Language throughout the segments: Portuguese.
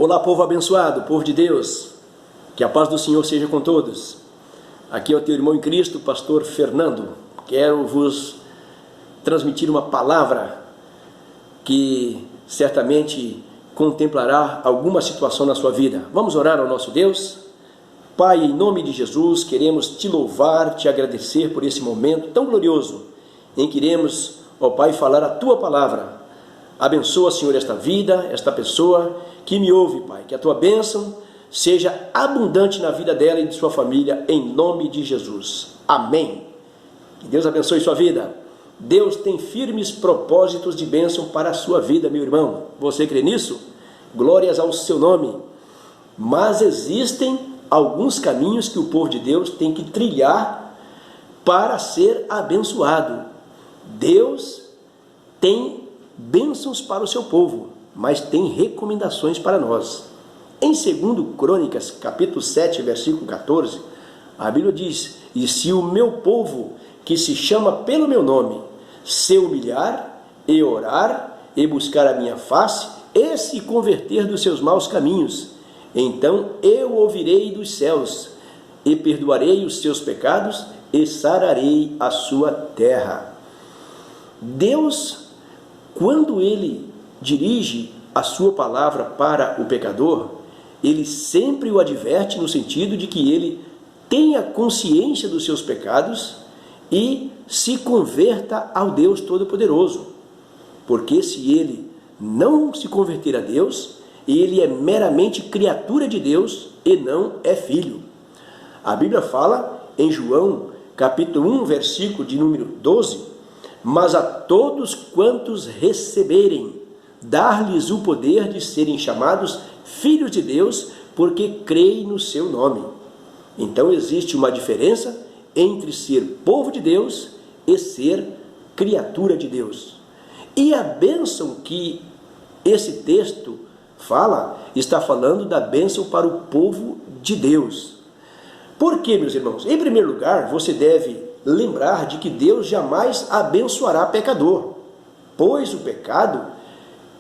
Olá, povo abençoado, povo de Deus, que a paz do Senhor seja com todos. Aqui é o teu irmão em Cristo, pastor Fernando. Quero vos transmitir uma palavra que certamente contemplará alguma situação na sua vida. Vamos orar ao nosso Deus? Pai, em nome de Jesus, queremos te louvar, te agradecer por esse momento tão glorioso em que iremos, ó Pai, falar a tua palavra. Abençoa, Senhor, esta vida, esta pessoa que me ouve, Pai. Que a tua bênção seja abundante na vida dela e de sua família, em nome de Jesus. Amém. Que Deus abençoe sua vida. Deus tem firmes propósitos de bênção para a sua vida, meu irmão. Você crê nisso? Glórias ao seu nome. Mas existem alguns caminhos que o povo de Deus tem que trilhar para ser abençoado. Deus tem bênçãos para o seu povo, mas tem recomendações para nós. Em 2 Crônicas, capítulo 7, versículo 14, a Bíblia diz: e se o meu povo, que se chama pelo meu nome, se humilhar e orar e buscar a minha face e se converter dos seus maus caminhos, então eu ouvirei dos céus e perdoarei os seus pecados e sararei a sua terra. Deus, quando Ele dirige a sua palavra para o pecador, Ele sempre o adverte no sentido de que ele tenha consciência dos seus pecados e se converta ao Deus Todo-Poderoso. Porque se ele não se converter a Deus, ele é meramente criatura de Deus e não é filho. A Bíblia fala em João, capítulo 1, versículo de número 12, mas a todos quantos receberem, dar-lhes o poder de serem chamados filhos de Deus, porque creem no seu nome. Então existe uma diferença entre ser povo de Deus e ser criatura de Deus. E a bênção que esse texto fala, está falando da bênção para o povo de Deus. Por quê, meus irmãos? Em primeiro lugar, você deve lembrar de que Deus jamais abençoará pecador, pois o pecado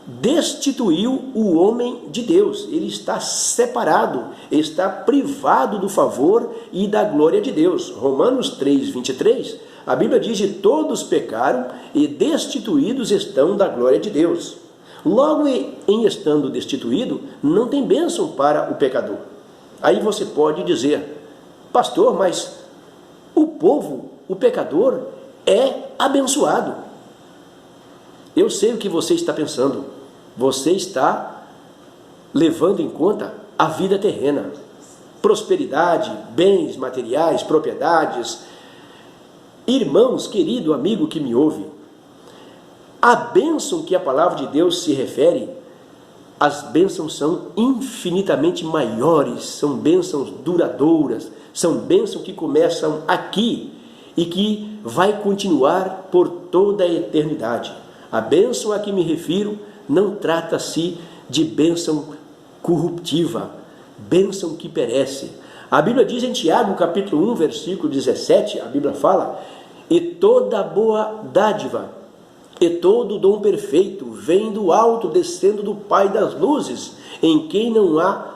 destituiu o homem de Deus. Ele está separado, está privado do favor e da glória de Deus. Romanos 3, 23, a Bíblia diz que todos pecaram e destituídos estão da glória de Deus. Logo, em estando destituído, não tem bênção para o pecador. Aí você pode dizer: pastor, mas o povo, o pecador, é abençoado. Eu sei o que você está pensando. Você está levando em conta a vida terrena. Prosperidade, bens materiais, propriedades. Irmãos, querido amigo que me ouve, a bênção que a palavra de Deus se refere, as bênçãos são infinitamente maiores, são bênçãos duradouras, são bênçãos que começam aqui e que vai continuar por toda a eternidade. A bênção a que me refiro não trata-se de bênção corruptiva, bênção que perece. A Bíblia diz em Tiago, capítulo 1, versículo 17, a Bíblia fala: e toda boa dádiva e todo dom perfeito vem do alto, descendo do Pai das luzes, em quem não há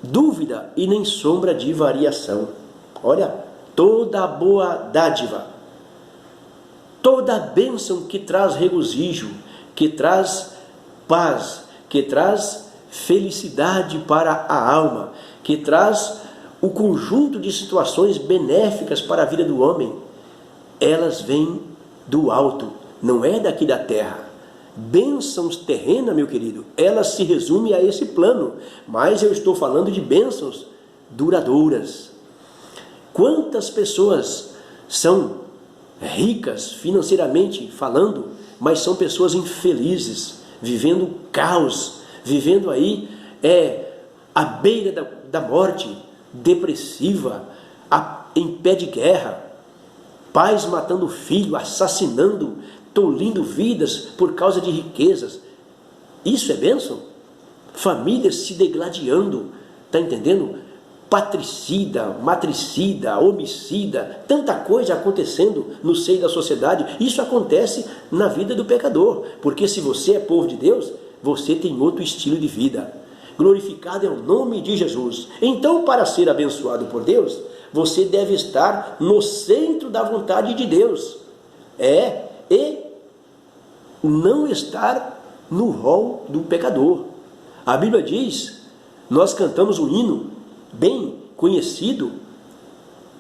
dúvida e nem sombra de variação. Olha, toda boa dádiva, toda bênção que traz regozijo, que traz paz, que traz felicidade para a alma, que traz o conjunto de situações benéficas para a vida do homem, elas vêm do alto, não é daqui da terra. Bênçãos terrenas, meu querido, elas se resumem a esse plano, mas eu estou falando de bênçãos duradouras. Quantas pessoas são ricas financeiramente falando, mas são pessoas infelizes, vivendo caos, vivendo aí à beira da morte, depressiva, em pé de guerra, pais matando filho, assassinando, tolindo vidas por causa de riquezas. Isso é bênção? Famílias se degladiando, está entendendo? Patricida, matricida, homicida, tanta coisa acontecendo no seio da sociedade. Isso acontece na vida do pecador, porque se você é povo de Deus, você tem outro estilo de vida. Glorificado é o nome de Jesus. Então, para ser abençoado por Deus, você deve estar no centro da vontade de Deus. E não estar no rol do pecador. A Bíblia diz, nós cantamos um hino bem conhecido,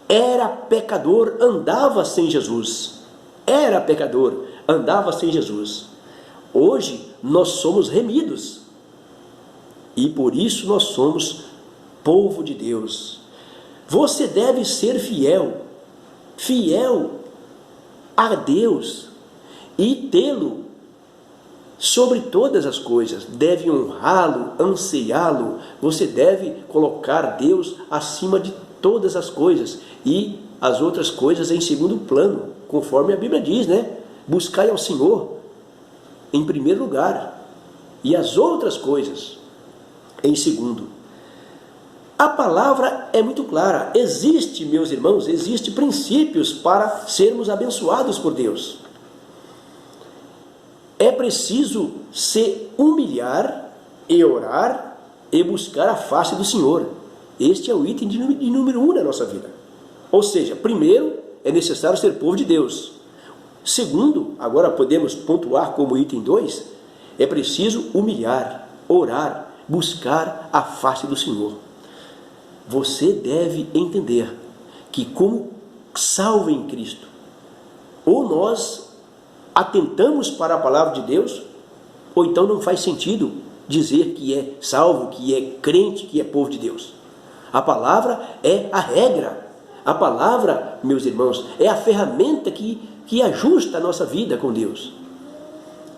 era pecador, andava sem Jesus. Era pecador, andava sem Jesus. Hoje nós somos remidos e por isso nós somos povo de Deus. Você deve ser fiel a Deus e tê-lo sobre todas as coisas. Deve honrá-lo, ansiá-lo. Você deve colocar Deus acima de todas as coisas e as outras coisas em segundo plano, conforme a Bíblia diz, né? Buscai ao Senhor em primeiro lugar e as outras coisas em segundo. A palavra é muito clara. Existe, meus irmãos, existe princípios para sermos abençoados por Deus. É preciso se humilhar e orar e buscar a face do Senhor. Este é o item de número 1 na nossa vida. Ou seja, primeiro, é necessário ser povo de Deus. Segundo, agora podemos pontuar como item 2, é preciso humilhar, orar, buscar a face do Senhor. Você deve entender que, como salvo em Cristo, ou nós atentamos para a palavra de Deus, ou então não faz sentido dizer que é salvo, que é crente, que é povo de Deus. A palavra é a regra. A palavra, meus irmãos, é a ferramenta que ajusta a nossa vida com Deus.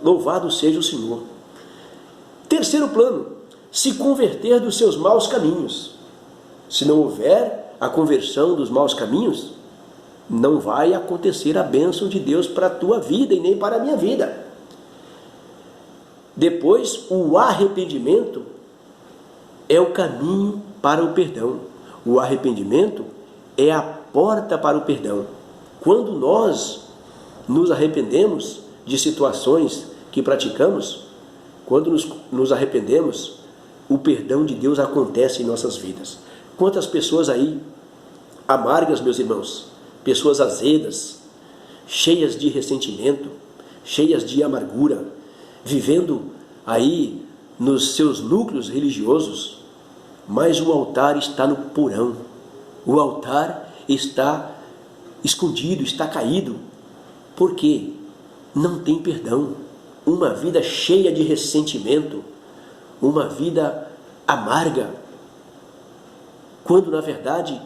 Louvado seja o Senhor. Terceiro plano, se converter dos seus maus caminhos. Se não houver a conversão dos maus caminhos, não vai acontecer a bênção de Deus para a tua vida e nem para a minha vida. Depois, o arrependimento é o caminho para o perdão. O arrependimento é a porta para o perdão. Quando nós nos arrependemos de situações que praticamos, quando nos arrependemos, o perdão de Deus acontece em nossas vidas. Quantas pessoas aí amargas, meus irmãos, pessoas azedas, cheias de ressentimento, cheias de amargura, vivendo aí nos seus núcleos religiosos, mas o altar está no porão, o altar está escondido, está caído, porque não tem perdão. Uma vida cheia de ressentimento, uma vida amarga, quando na verdade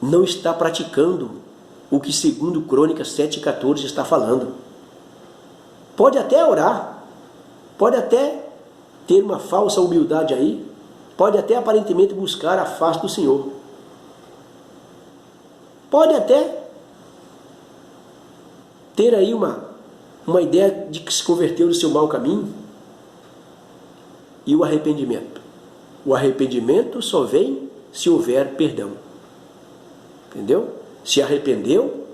não está praticando o que segundo Crônicas 7,14 está falando. Pode até orar, pode até ter uma falsa humildade aí, pode até aparentemente buscar a face do Senhor, pode até ter aí uma ideia de que se converteu do seu mau caminho. E o arrependimento? O arrependimento só vem se houver perdão. Entendeu? Se arrependeu,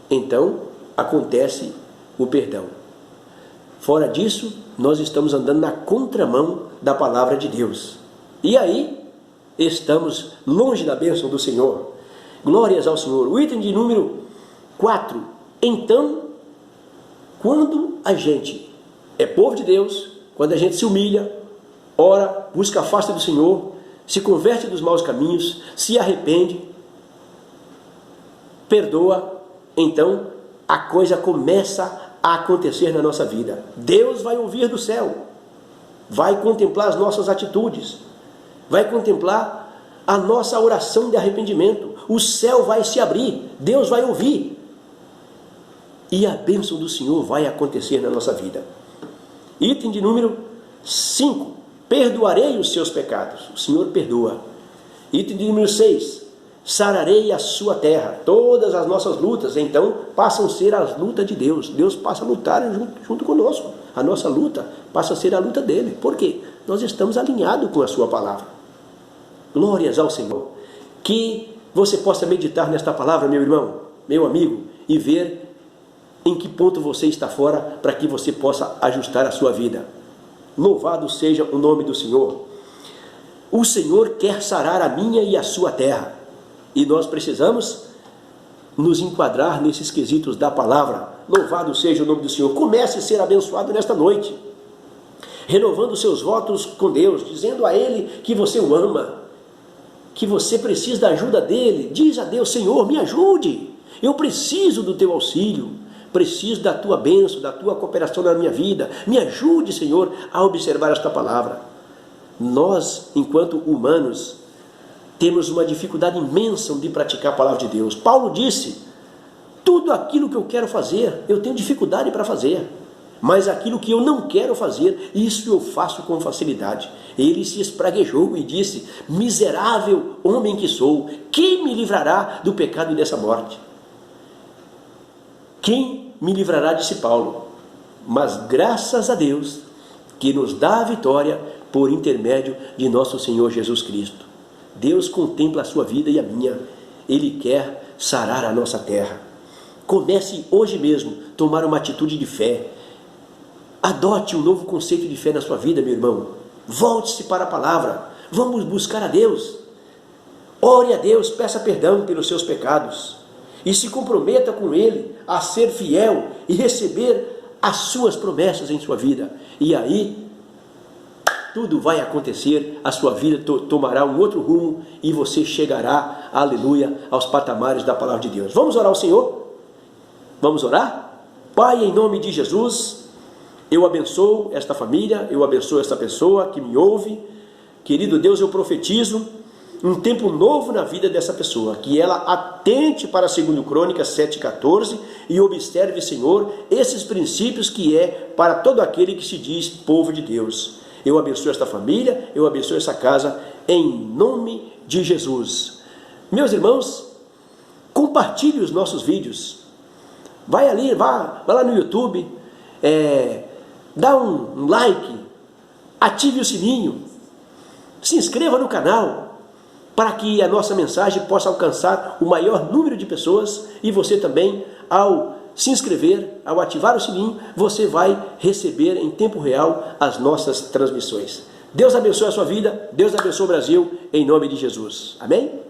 então acontece o perdão. Fora disso, nós estamos andando na contramão da palavra de Deus. E aí, estamos longe da bênção do Senhor. Glórias ao Senhor. O item de número 4. Então, quando a gente é povo de Deus, quando a gente se humilha, ora, busca a face do Senhor, se converte dos maus caminhos, se arrepende, perdoa, então a coisa começa a acontecer na nossa vida. Deus vai ouvir do céu, vai contemplar as nossas atitudes, vai contemplar a nossa oração de arrependimento. O céu vai se abrir, Deus vai ouvir. E a bênção do Senhor vai acontecer na nossa vida. Item de número 5. Perdoarei os seus pecados. O Senhor perdoa. Item de número 6. Sararei a sua terra. Todas as nossas lutas, então, passam a ser as lutas de Deus. Deus passa a lutar junto conosco. A nossa luta passa a ser a luta dele. Por quê? Nós estamos alinhados com a sua palavra. Glórias ao Senhor. Que você possa meditar nesta palavra, meu irmão, meu amigo, e ver em que ponto você está fora, para que você possa ajustar a sua vida. Louvado seja o nome do Senhor. o Senhor quer sarar a minha e a sua terra. E nós precisamos nos enquadrar nesses quesitos da palavra. Louvado seja o nome do Senhor. Comece a ser abençoado nesta noite, renovando seus votos com Deus, dizendo a Ele que você o ama, que você precisa da ajuda dEle. Diz a Deus: Senhor, me ajude, eu preciso do teu auxílio, preciso da tua bênção, da tua cooperação na minha vida. Me ajude, Senhor, a observar esta palavra. Nós, enquanto humanos, temos uma dificuldade imensa de praticar a palavra de Deus. Paulo disse: tudo aquilo que eu quero fazer, eu tenho dificuldade para fazer, mas aquilo que eu não quero fazer, isso eu faço com facilidade. Ele se espraguejou e disse: miserável homem que sou, quem me livrará do pecado e dessa morte? Quem me livrará, disse Paulo, mas graças a Deus que nos dá a vitória por intermédio de nosso Senhor Jesus Cristo. Deus contempla a sua vida e a minha. Ele quer sarar a nossa terra. Comece hoje mesmo a tomar uma atitude de fé. Adote um novo conceito de fé na sua vida, meu irmão. Volte-se para a palavra. Vamos buscar a Deus. Ore a Deus, peça perdão pelos seus pecados. E se comprometa com Ele a ser fiel e receber as suas promessas em sua vida. E aí, tudo vai acontecer, a sua vida tomará um outro rumo e você chegará, aleluia, aos patamares da palavra de Deus. Vamos orar ao Senhor? Vamos orar? Pai, em nome de Jesus, eu abençoo esta família, eu abençoo esta pessoa que me ouve. Querido Deus, eu profetizo um tempo novo na vida dessa pessoa, que ela atente para 2 Crônicas 7,14 e observe, Senhor, esses princípios que é para todo aquele que se diz povo de Deus. Eu abençoo esta família, eu abençoo essa casa, em nome de Jesus. Meus irmãos, compartilhe os nossos vídeos. Vai ali, vai lá no YouTube, dá um like, ative o sininho, se inscreva no canal, para que a nossa mensagem possa alcançar o maior número de pessoas. E você também, ao se inscrever, ao ativar o sininho, você vai receber em tempo real as nossas transmissões. Deus abençoe a sua vida, Deus abençoe o Brasil, em nome de Jesus. Amém?